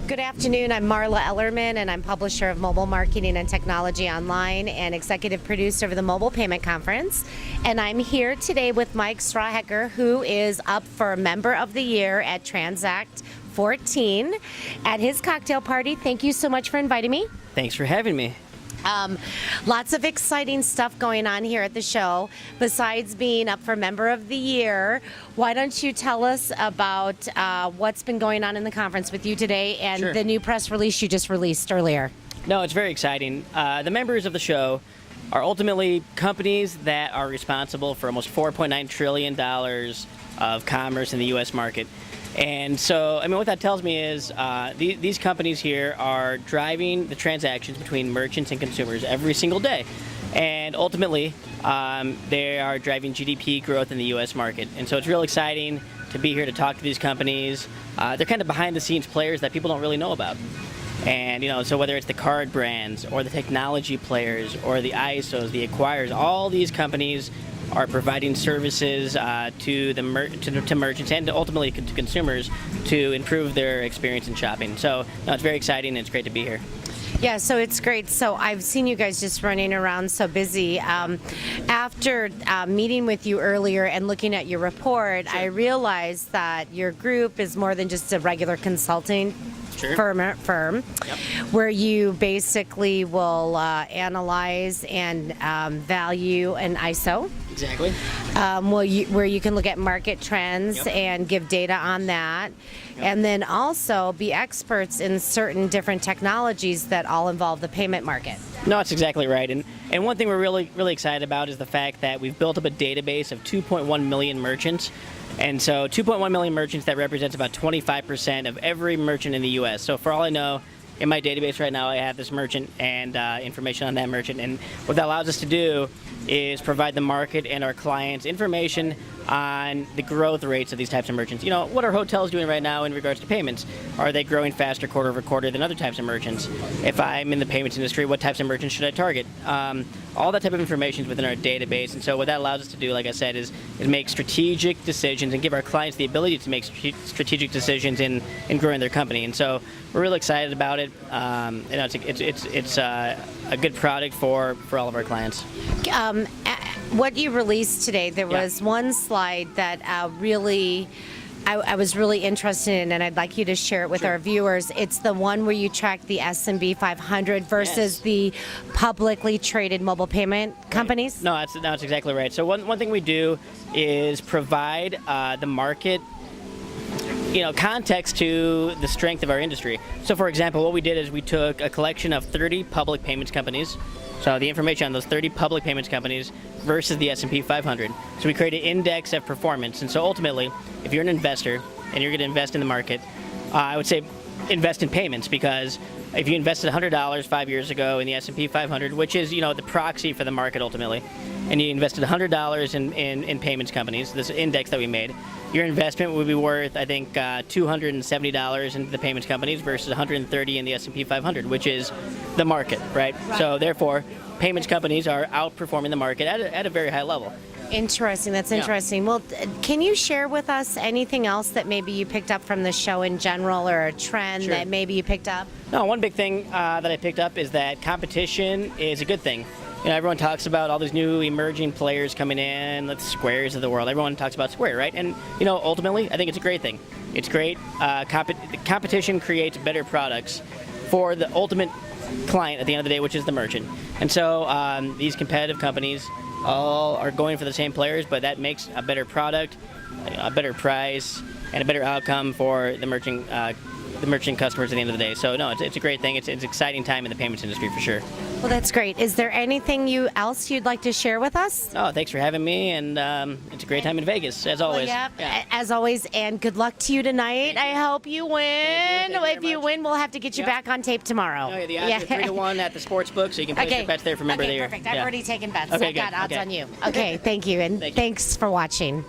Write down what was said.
Good afternoon. I'm Marla Ellerman, and I'm publisher of Mobile Marketing and Technology Online and executive producer of the Mobile Payment Conference. And I'm here today with Mike Strawhecker, who is up for Member of the Year at Transact 14 at his cocktail party. Thank you so much for inviting me. Thanks for having me. Lots of exciting stuff going on here at the show. Besides being up for Member of the Year, why don't you tell us about what's been going on in the conference with you today and Sure. the new press release you just released earlier? No, it's very exciting. The members of the show are ultimately companies that are responsible for almost $4.9 trillion of commerce in the U.S. market. And so, I mean, what that tells me is these companies here are driving the transactions between merchants and consumers every single day. And ultimately, they are driving GDP growth in the U.S. market. And so it's real exciting to be here to talk to these companies. They're kind of behind-the-scenes players that people don't really know about. And, so whether it's the card brands or the technology players or the ISOs, the acquirers, all these companies are providing services to merchants and ultimately to consumers to improve their experience in shopping. So it's very exciting and it's great to be here. Yeah, so it's great. So I've seen you guys just running around so busy. After meeting with you earlier and looking at your report, Sure. I realized that your group is more than just a regular consulting Sure. firm, Yep. where you basically will analyze and value an ISO. Exactly. Where you can look at market trends Yep. and give data on that, Yep. and then also be experts in certain different technologies that all involve the payment market. No, that's exactly right. And one thing we're really excited about is the fact that we've built up a database of 2.1 million merchants. And so 2.1 million merchants, that represents about 25% of every merchant in the U.S. So for all I know, in my database right now, I have this merchant and information on that merchant. And what that allows us to do is provide the market and our clients information on the growth rates of these types of merchants. What are hotels doing right now in regards to payments? Are they growing faster quarter over quarter than other types of merchants? If I'm in the payments industry, what types of merchants should I target? All that type of information is within our database. And so what that allows us to do, like I said, is make strategic decisions and give our clients the ability to make strategic decisions in growing their company. And so we're really excited about it. It's a good product for all of our clients. What you released today, there was one slide that I was really interested in, and I'd like you to share it with Sure. our viewers. It's the one where you track the S&P 500 versus Yes. the publicly traded mobile payment companies. No, that's exactly right. So one thing we do is provide the market context to the strength of our industry. So for example, what we did is we took a collection of 30 public payments companies, so the information on those 30 public payments companies versus the S&P 500. So we created an index of performance. And so ultimately, if you're an investor and you're going to invest in the market, I would say invest in payments, because if you invested $100 5 years ago in the S&P 500, which is the proxy for the market ultimately, and you invested $100 in payments companies, this index that we made, your investment would be worth, I think, $270 in the payments companies versus $130 in the S&P 500, which is the market, right? So therefore, payments companies are outperforming the market at a very high level. Interesting. That's Yeah. interesting. Well, can you share with us anything else that maybe you picked up from the show in general, or a trend Sure. that maybe you picked up? No, one big thing that I picked up is that competition is a good thing. Everyone talks about all these new emerging players coming in, the Squares of the world. Everyone talks about Square, right? And ultimately, I think it's a great thing. It's great. Competition creates better products for the ultimate client at the end of the day, which is the merchant. And so these competitive companies all are going for the same players, but that makes a better product, a better price, and a better outcome for the merchant customers at the end of the day. So no, it's a great thing. It's an exciting time in the payments industry for sure. Well, that's great. Is there anything else you'd like to share with us? Oh, thanks for having me, and it's a great time in Vegas, as always. Well, as always, and good luck to you tonight. I hope you win. Thank you If you win, we'll have to get you back on tape tomorrow. Oh, yeah, the odds are 3-1 at the sports book, so you can place your bets there for Member of the Year. Perfect. I've already taken bets. Okay, I've got good. odds Okay. on you. Okay, thank you, and Thank you. thanks for watching.